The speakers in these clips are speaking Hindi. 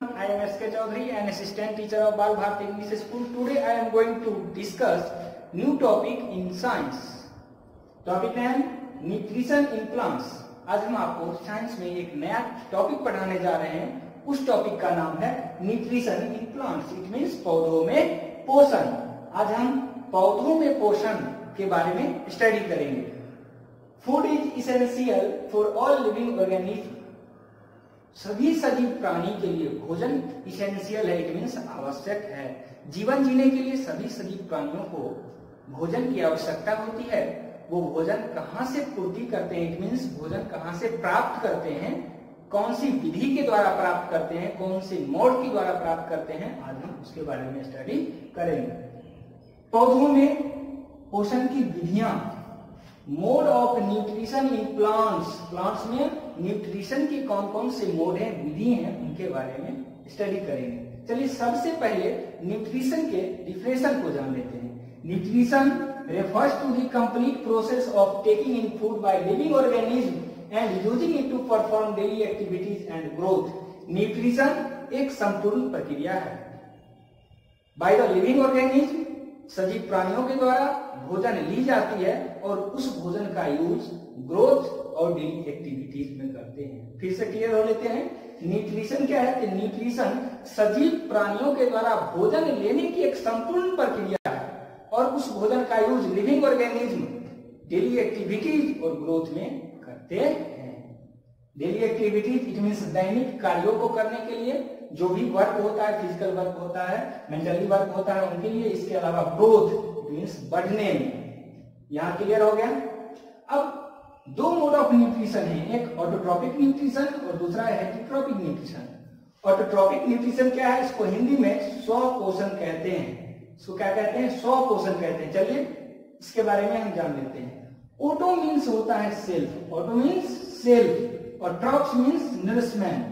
I am S.K. Chaudhary, an assistant teacher of Bal Bharti English School. Today I am going to discuss new topic in science. Topic name nutrition in plants. आज हम आपको साइंस में एक नया टॉपिक पढ़ाने जा रहे हैं। उस टॉपिक का नाम है nutrition in plants. It means पौधों में पोषण। आज हम पौधों में पोषण के बारे में स्टडी करेंगे। Food is essential for all living organism. सभी सजीव प्राणी के लिए भोजन इसेंशियल है, इट मीन्स आवश्यक है। जीवन जीने के लिए सभी सजीव प्राणियों को भोजन की आवश्यकता होती है। वो भोजन कहाँ से पूर्ति करते हैं, इट मीन्स भोजन कहाँ से प्राप्त करते हैं, कौन सी विधि के द्वारा प्राप्त करते हैं, कौन से मोड के द्वारा प्राप्त करते हैं, आज हम उसके बारे में स्टडी करेंगे। पौधों में पोषण की विधियां, mode of nutrition in plants. Plants में न्यूट्रिशन के कौन कौन से मोड हैं, विधि हैं, उनके बारे में स्टडी करेंगे। चलिए सबसे पहले न्यूट्रिशन के डिफिनेशन को जान लेते हैं। Nutrition refers to the complete process of taking in food by living organism and using it to perform daily activities and growth. Nutrition एक संपूर्ण प्रक्रिया है। By the living organism, सजीव प्राणियों के द्वारा भोजन ली जाती है और उस भोजन का यूज ग्रोथ और डेली एक्टिविटीज में करते हैं। फिर से क्लियर हो लेते हैं। न्यूट्रिशन क्या है कि न्यूट्रिशन सजीव प्राणियों के द्वारा भोजन लेने की एक संपूर्ण प्रक्रिया है और उस भोजन का use living organism daily activities और ग्रोथ में करते हैं। डेली एक्टिविटीज इट मीन्स दैनिक कार्यों को करने के लिए जो भी वर्क होता है, फिजिकल वर्क होता है, मेंटली वर्क होता है, उनके लिए। इसके अलावा ग्रोथ इट मीन्स बढ़ने में। यहां क्लियर हो गया। अब दो मोड ऑफ न्यूट्रिशन है, एक ऑटोट्रॉपिक न्यूट्रिशन और दूसरा है हेटेरोट्रॉपिक न्यूट्रिशन। ऑटोट्रॉपिक न्यूट्रिशन क्या है, इसको हिंदी में स्वपोषण कहते हैं। इसको क्या कहते हैं, स्वपोषण कहते हैं। चलिए इसके बारे में हम जान लेते हैं। ऑटो मीन्स होता है सेल्फ, ऑटो मीन्स सेल्फ, और trophs means nourishment.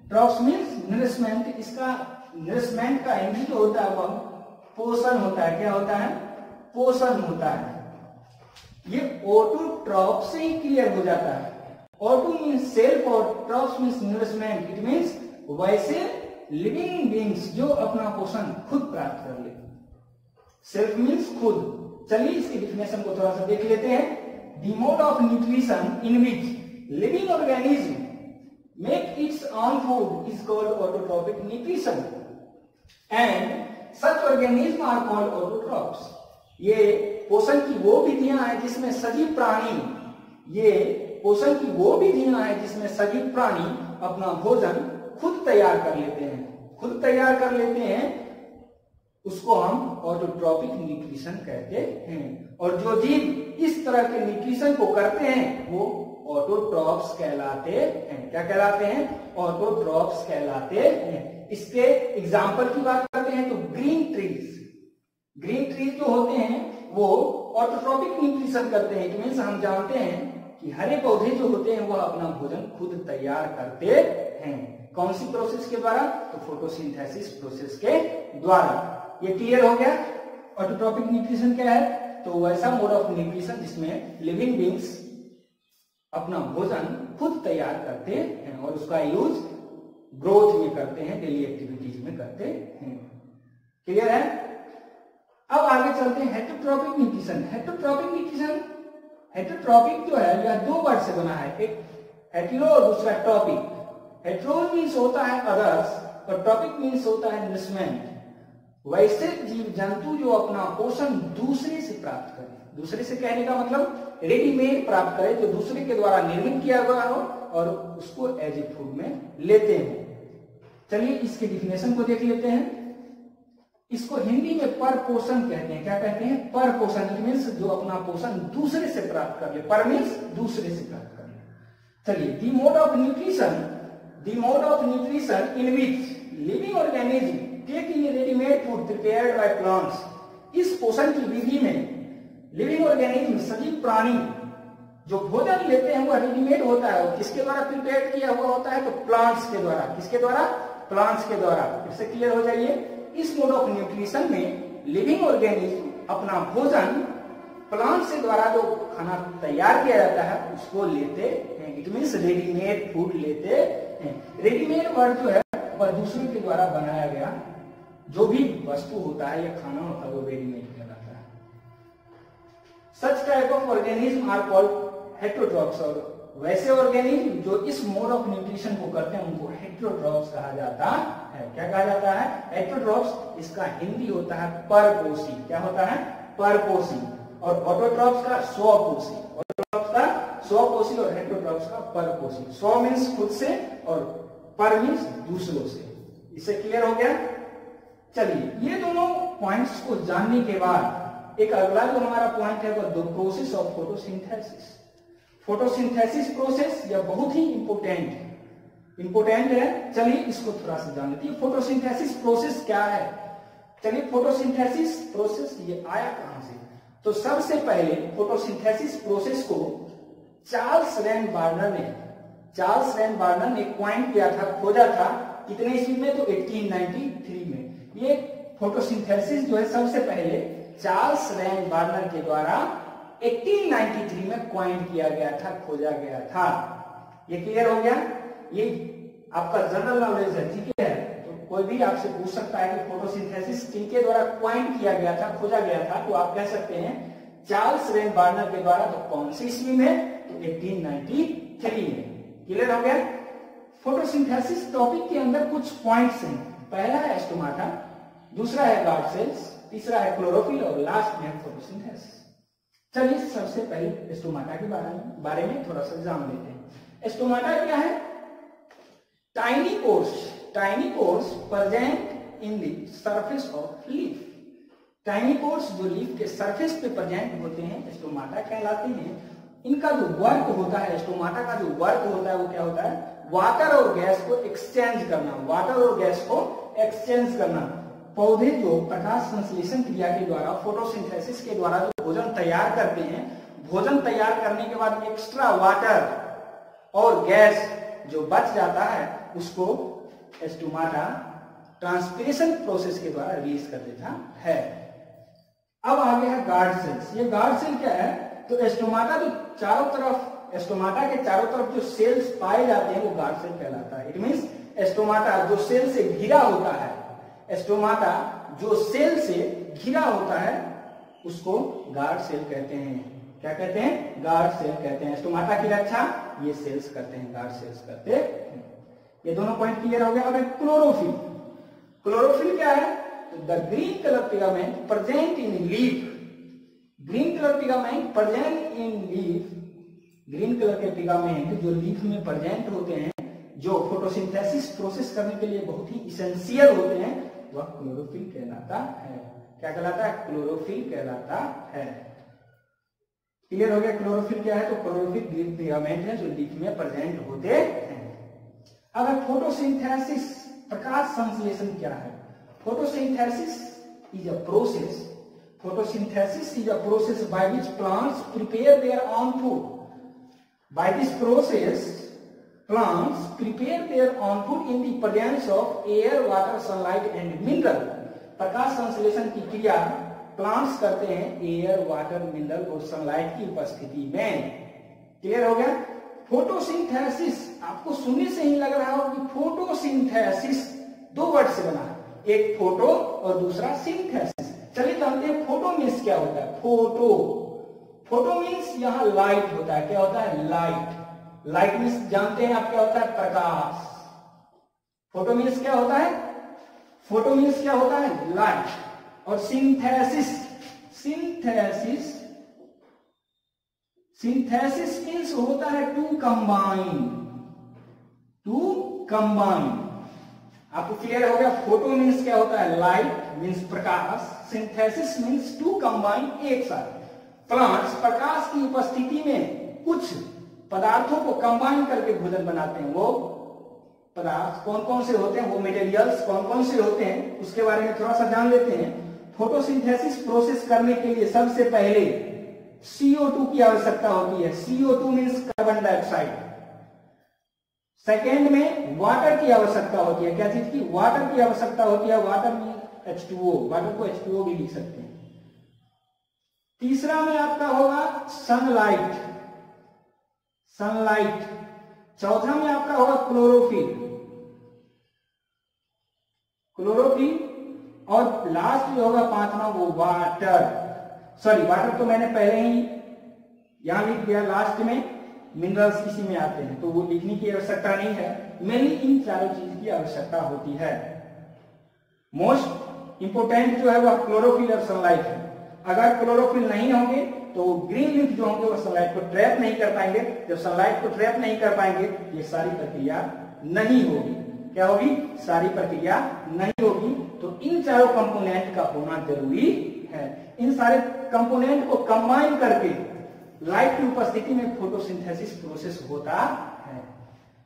Trophs means nourishment. इसका नरिशमेंट का हिंदी जो होता है वह पोषण होता है। क्या होता है, पोषण होता है। ये ऑटोट्रॉप से ही क्लियर हो जाता है। ऑटो मीन्स सेल्फ और trophs means nourishment. It means वैसे लिविंग बीइंग्स जो अपना पोषण खुद प्राप्त कर ले। सेल्फ मीन्स खुद। चलिए इसकी डिफिनेशन को थोड़ा सा देख लेते हैं। The mode of nutrition in which living organism make its own food is called autotrophic nutrition and such organism are called autotrophs. ये पोषण की वो विधियां हैं जिसमें सजीव प्राणी, ये पोषण की वो विधियां हैं जिसमें सजीव प्राणी अपना भोजन खुद तैयार कर लेते हैं। खुद तैयार कर लेते हैं, उसको हम ऑटोट्रॉपिक न्यूट्रिशन कहते हैं। और जो जीव इस तरह के न्यूट्रिशन को करते हैं वो ऑटोट्रॉप्स कहलाते हैं। क्या कहलाते हैं, ऑटोट्रॉप्स कहलाते हैं। इसके एग्जाम्पल की बात करते हैं तो ग्रीन ट्रीज। ग्रीन ट्रीज जो होते हैं वो ऑटोट्रॉपिक न्यूट्रिशन करते हैं। इट मीन्स हम जानते हैं कि हरे पौधे जो होते हैं वह अपना भोजन खुद तैयार करते हैं। कौन सी प्रोसेस के द्वारा, तो फोटोसिंथेसिस प्रोसेस के द्वारा। ये क्लियर हो गया। ऑटोट्रॉपिक न्यूट्रिशन क्या है, तो वैसा मोड ऑफ न्यूट्रिशन जिसमें लिविंग बीइंग्स अपना भोजन खुद तैयार करते हैं और उसका यूज ग्रोथ में करते हैं, डेली एक्टिविटीज में करते हैं। क्लियर है। अब आगे चलते हैं heterotrophic nutrition. Heterotrophic nutrition, heterotrophic जो है यह दो वर्ड से बना है, एक हेटेरो और दूसरा टॉपिक। हेटेरो मीन्स होता है अदर्स और टॉपिक मीन्स होता है नरिशमेंट। वैसे जीव जंतु जो अपना पोषण दूसरे से प्राप्त करे, दूसरे से कहने का मतलब रेडीमेड प्राप्त करे, जो दूसरे के द्वारा निर्मित किया गया हो और उसको एज ए फूड में लेते हैं। चलिए इसके डिफिनेशन को देख लेते हैं। इसको हिंदी में पर पोषण कहते हैं। क्या कहते हैं, पर पोषण। इट मीन्स जो अपना पोषण दूसरे से प्राप्त कर ले। पर मीन्स दूसरे से प्राप्त कर ले। चलिए the mode of nutrition, the mode of nutrition in which living organism take in readymade food prepared by plants. इस पोषण की विधि में लिविंग ऑर्गेनिज्म सजीव प्राणी जो भोजन लेते हैं वह रेडीमेड होता है। और किसके द्वारा प्रिपेयर किया हुआ होता है, तो प्लांट्स के द्वारा। किसके द्वारा, प्लांट्स के द्वारा। फिर से क्लियर हो जाइए। इस मोड ऑफ न्यूट्रिशन में लिविंग ऑर्गेनिज्म अपना भोजन प्लांट से द्वारा जो खाना तैयार किया जाता है उसको लेते हैं। इट मीन्स रेडीमेड फूड लेते हैं। रेडीमेड वर्ड जो है प्रदूषण के द्वारा बनाया गया जो भी वस्तु होता है या खाना होता है वो रेडीमेड कहलाता है। Such type of organism are called heterotrophs, और वैसे ऑर्गेनिज्म जो इस मोड ऑफ न्यूट्रिशन को करते हैं उनको हेटेरोट्रॉप्स कहा जाता है। क्या कहा जाता है? हेटेरोट्रॉप्स। इसका हिंदी होता है परपोषी। क्या होता है? परपोषी। और ऑटोट्रॉप्स का स्वपोषी, ऑटोट्रॉप्स का स्वपोषी और हेटेरोट्रॉप्स का परपोषी। स्व मीन्स खुद से और पर मीन्स दूसरों से। इससे क्लियर हो गया? चलिए ये दोनों पॉइंट्स को जानने के बाद एक अगला जो हमारा पॉइंट है वो the process of photosynthesis. Photosynthesis process यह बहुत ही इंपोर्टेंट है। चलिए इसको थोड़ा सा जान लेते हैं। फोटोसिंथेसिस प्रोसेस क्या है? चलिए ने प्रोसेस ये आया कहां से? तो सबसे पहले फोटोसिंथेसिस प्रोसेस को चार्ल्स रैन वार्नर ने क्वाइन किया था, खोजा था। कितने ईस्वी में? तो 1893 में। ये फोटोसिंथेसिस जो है सबसे पहले चार्ल्स रैन वार्नर के द्वारा 1893 में क्वाइन किया गया था, खोजा गया था। ये क्लियर हो गया? ये आपका जनरल नॉलेज है, ठीक है? तो कोई भी आपसे पूछ सकता है कि फोटोसिंथेसिस किनके द्वारा क्वाइन किया गया था, खोजा गया था, तो आप कह सकते हैं चार्ल्स रैन वार्नर के द्वारा। तो कौन सी ईस्वी में? तो 1893 में। क्लियर हो गया? फोटोसिंथेसिस टॉपिक के अंदर कुछ पॉइंट्स हैं। पहला है स्टोमाटा, दूसरा है गार्ड सेल्स, तीसरा है क्लोरोफिल और लास्ट में है फोटोसिंथेसिस। चलिए सबसे पहले स्टोमाटा के बारे में थोड़ा सा जान लेते हैं। स्टोमाटा क्या है? Tiny pores present in the surface of leaf. Tiny pores जो लीफ के सरफेस पे प्रेजेंट होते हैं स्टोमाटा कहलाते हैं। इनका जो वर्क होता है, स्टोमाटा का जो वर्क होता है वो क्या होता है? वाटर और गैस को एक्सचेंज करना। पौधे जो प्रकाश संश्लेषण क्रिया के द्वारा फोटोसिंथेसिस के द्वारा जो भोजन तैयार करते हैं, भोजन तैयार करने के बाद एक्स्ट्रा वाटर और गैस जो बच जाता है उसको स्टोमाटा ट्रांसपिरेशन प्रोसेस के द्वारा रिलीज कर देता है। अब आगे है गार्ड सेल्स। ये गार्ड सेल क्या है? तो स्टोमाटा जो स्टोमाटा के चारों तरफ जो सेल्स पाए जाते हैं वो गार्ड सेल कहलाता है। इट मींस स्टोमाटा जो सेल से घिरा होता है, स्टोमाटा जो सेल से घिरा होता है उसको गार्ड सेल कहते हैं। क्या कहते हैं? गार्ड सेल कहते हैं। स्टोमाटा की रक्षा ये सेल्स करते हैं, गार्ड सेल्स करते हैं। ये दोनों पॉइंट क्लियर हो गया। अब क्लोरोफिल क्या है? The green colour pigment present in leaf. Green colour pigment present in leaf. Green colour के पिगामेंट जो लीफ में प्रेजेंट होते हैं, जो फोटोसिंथेसिस प्रोसेस करने के लिए बहुत ही इसेंशियल होते हैं, वह क्लोरोफिल कहलाता है। क्या कहलाता है? क्लोरोफिल कहलाता है। क्लियर हो गया? क्लोरोफिल क्या है? तो क्लोरोफिल ग्रीन पिगामेंट है जो लीफ में प्रेजेंट होते हैं। अगर फोटोसिंथेसिस प्रकाश संश्लेषण क्या है? Photosynthesis is a process by which plants prepare their own food. By this process, plants prepare their own food in the presence of air, water, sunlight and mineral. प्रकाश संश्लेषण की क्रिया प्लांट्स करते हैं एयर, वाटर, मिनरल और सनलाइट की उपस्थिति में। क्लियर हो गया? फोटोसिंथेसिस आपको सुनने से ही लग रहा हो कि फोटोसिंथेसिस दो वर्ड से बना है, एक फोटो और दूसरा सिंथेसिस। चलिए जानते हैं फोटो मीन्स क्या होता है। फोटो मीन्स यहाँ लाइट होता है। क्या होता है? लाइट मीन्स जानते हैं आप क्या होता है? प्रकाश। फोटो मीन्स क्या होता है? फोटो मीन्स क्या होता है? लाइट। और सिंथेसिस मीन्स होता है टू कंबाइन। आपको क्लियर हो गया? फोटो मीन्स क्या होता है? लाइट मीन्स प्रकाश। सिंथेसिस मीन्स टू कंबाइन, एक साथ। प्लांट्स प्रकाश की उपस्थिति में कुछ पदार्थों को कंबाइन करके भोजन बनाते हैं। वो पदार्थ कौन कौन से होते हैं, वो मटेरियल्स कौन कौन से होते हैं, उसके बारे में थोड़ा सा जान लेते हैं। फोटोसिंथेसिस प्रोसेस करने के लिए सबसे पहले CO2 की आवश्यकता होती है। CO2 means carbon dioxide. Second में वाटर की आवश्यकता होती है। क्या चीज की? वाटर की आवश्यकता होती है। वाटर में H2O, वाटर को H2O भी लिख सकते हैं। तीसरा में आपका होगा सनलाइट। चौथा में आपका होगा क्लोरोफिल। क्लोरोफिल, और लास्ट जो होगा पांचवा वो वाटर। सॉरी, वाटर तो मैंने पहले ही यहां लिख दिया, लास्ट में मिनरल्स इसी में आते हैं, तो वो लिखने की आवश्यकता नहीं है। मेनली इन चारों चीज की आवश्यकता होती है। मोस्ट इंपोर्टेंट जो है वह क्लोरोफिल और सनलाइट है। अगर क्लोरोफिल नहीं होंगे तो ग्रीन लीफ जो होंगे वो सनलाइट को ट्रैप नहीं कर पाएंगे। जब सनलाइट को ट्रैप नहीं कर पाएंगे, ये सारी प्रक्रिया नहीं होगी। क्या होगी? सारी प्रक्रिया नहीं होगी। तो इन चारों कंपोनेंट का होना जरूरी है। इन सारे कंपोनेंट को कंबाइन करके लाइट की उपस्थिति में फोटोसिंथेसिस प्रोसेस होता है।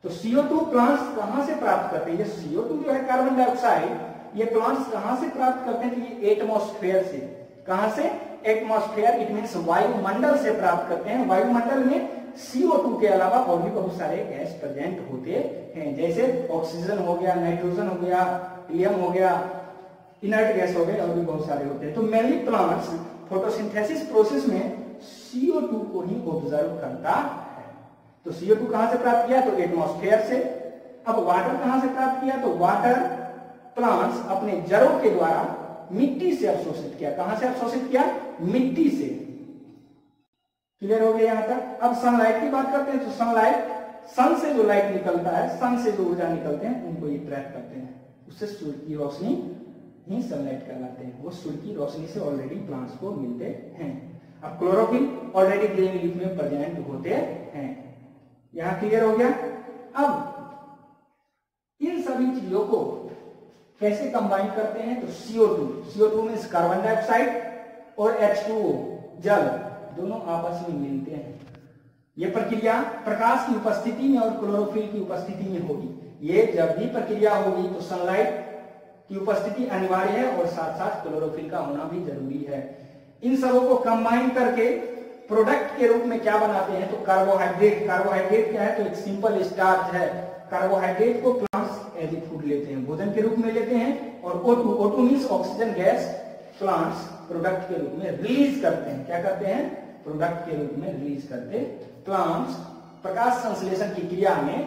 तो CO2 प्लांट्स कहां से प्राप्त करते हैं? ये CO2 जो है कार्बन डाइऑक्साइड, ये प्लांट्स कहां से प्राप्त करते हैं? तो ये एटमॉस्फेयर से। कहां से? एटमॉस्फेयर, इट मींस वायुमंडल से प्राप्त करते हैं। वायुमंडल में CO2 के अलावा और भी बहुत सारे गैस प्रेजेंट होते हैं, जैसे ऑक्सीजन हो गया, नाइट्रोजन हो गया, हीलियम हो गया, इनर्ट गैस हो गए, और भी बहुत सारे होते हैं। तो मेनली प्लांट्स फोटोसिंथेसिस प्रोसेस में CO2 को ही ऑब्जर्व करता है। तो CO2 कहां से प्राप्त किया? तो एटमॉस्फेयर से। अब वाटर कहां से प्राप्त किया? तो वाटर प्लांट्स अपने जड़ों के द्वारा मिट्टी से अवशोषित किया। कहां से अवशोषित किया? मिट्टी से। क्लियर हो गया यहां तक? अब सनलाइट की बात करते हैं। तो सनलाइट, सन से जो लाइट निकलता है, सन से जो ऊर्जा निकलते हैं, उनको ये ट्रैप करते हैं। उससे सूर्य की रोशनी ही सनलाइट कहलाते हैं। वो सूर्य की रोशनी से ऑलरेडी प्लांट्स को मिलते हैं। अब क्लोरोफिल ऑलरेडी ग्रीन लीफ में प्रेजेंट होते हैं। यहां क्लियर हो गया? अब इन सभी चीजों को कैसे कंबाइन करते हैं? तो CO2 में कार्बन डाइऑक्साइड और H2O जल दोनों आपस में मिलते हैं। यह प्रक्रिया प्रकाश की उपस्थिति में और क्लोरोफिल की उपस्थिति में होगी। ये जब भी प्रक्रिया होगी तो सनलाइट की उपस्थिति अनिवार्य है और साथ साथ क्लोरोफिल का होना भी जरूरी है। इन सबों को कंबाइन करके प्रोडक्ट के रूप में क्या बनाते हैं? तो कार्बोहाइड्रेट। कार्बोहाइड्रेट क्या है? तो एक सिंपल स्टार्च है। कार्बोहाइड्रेट को प्लांट्स एज ए फूड लेते हैं, भोजन के रूप में लेते हैं। और O2 means oxygen gas plants product के रूप में रिलीज करते हैं। क्या करते हैं? प्रोडक्ट के रूप में रिलीज करते प्लांट्स प्रकाश संश्लेषण की क्रिया में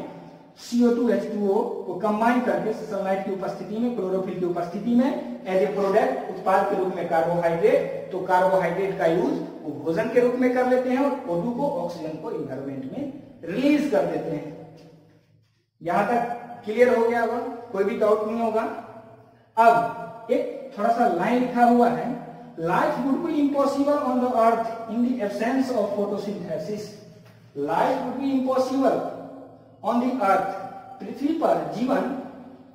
CO2 H2O को कंबाइन करके सनलाइट की उपस्थिति में, क्लोरोफिल की उपस्थिति में एज ए प्रोडक्ट उत्पाद के रूप में कार्बोहाइड्रेट, तो कार्बोहाइड्रेट का यूज वो भोजन के रूप में कर लेते हैं और O2 को, ऑक्सीजन को इन्वायरमेंट में रिलीज कर देते हैं। यहां तक क्लियर हो गया होगा? कोई भी डाउट नहीं होगा? अब एक थोड़ा सा लाइन लिखा हुआ है, life would be impossible on the earth in the absence of photosynthesis. Life would be impossible on the earth, पृथ्वी पर जीवन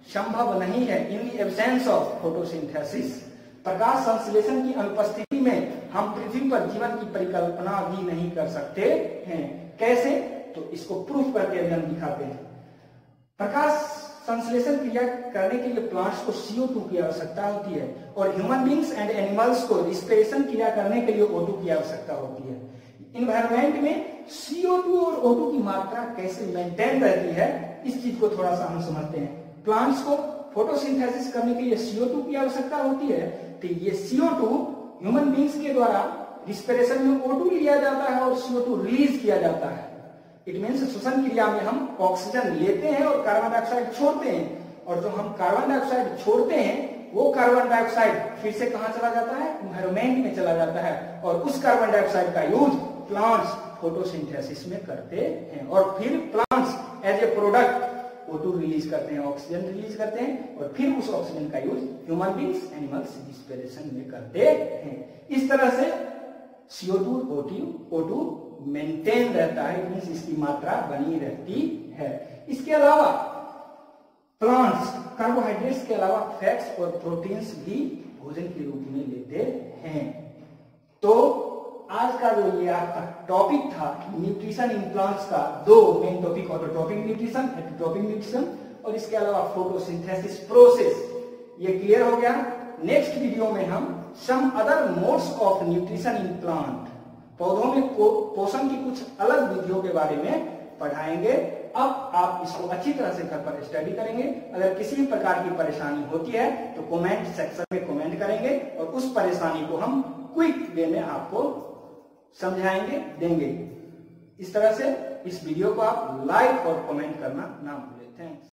संभव नहीं है in the absence of photosynthesis. प्रकाश संश्लेषण की अनुपस्थिति में हम पृथ्वी पर जीवन की परिकल्पना भी नहीं कर सकते हैं। कैसे? तो इसको प्रूफ करके अभी हम दिखाते हैं। प्रकाश संश्लेषण क्रिया करने के लिए प्लांट्स को CO2 की आवश्यकता होती है और ह्यूमन बींग्स एंड एनिमल्स को रिस्पिरेशन क्रिया करने के लिए O2 की आवश्यकता होती है। इन्वायरमेंट में CO2 और O2 की मात्रा कैसे मेंटेन रहती है, इस चीज को थोड़ा सा हम समझते हैं। प्लांट्स को फोटोसिंथेसिस करने के लिए CO2 की आवश्यकता होती है, तो ये CO2 ह्यूमन बींग्स के द्वारा रिस्पिरेशन में O2 लिया जाता है और CO2 रिलीज किया जाता है। इट मीन्स श्वसन क्रिया में हम ऑक्सीजन लेते हैं और कार्बन डाइऑक्साइड छोड़ते हैं, और जो हम कार्बन डाइऑक्साइड छोड़ते हैं वो कार्बन डाइऑक्साइड फिर से कहां चला जाता है? एनवायरमेंट में चला जाता है, और उस कार्बन डाइऑक्साइड का यूज प्लांट्स फोटोसिंथेसिस में करते हैं। और फिर plants as a product O2 release करते हैं, ऑक्सीजन रिलीज करते हैं, और फिर उस ऑक्सीजन का use human beings, animals respiration में करते हैं। इस तरह से CO2 O2 मेंटेन रहता है, मींस इसकी मात्रा बनी रहती है। इसके अलावा प्लांट्स कार्बोहाइड्रेट्स के अलावा फैट्स और प्रोटीन्स भी भोजन के रूप में लेते हैं। तो आज का जो ये आपका टॉपिक था न्यूट्रिशन इन प्लांट्स का, दो main topic, autotrophic nutrition, heterotrophic nutrition, और इसके अलावा फोटोसिंथेसिस प्रोसेस, ये क्लियर हो गया। नेक्स्ट वीडियो में हम some other modes of nutrition in plant, पौधों में पोषण की कुछ अलग विधियों के बारे में पढ़ाएंगे। अब आप इसको अच्छी तरह से घर पर स्टडी करेंगे। अगर किसी भी प्रकार की परेशानी होती है तो कमेंट सेक्शन में कमेंट करेंगे और उस परेशानी को हम क्विक वे में आपको समझाएंगे, देंगे। इस तरह से इस वीडियो को आप लाइक और कमेंट करना ना भूलें। थैंक्स।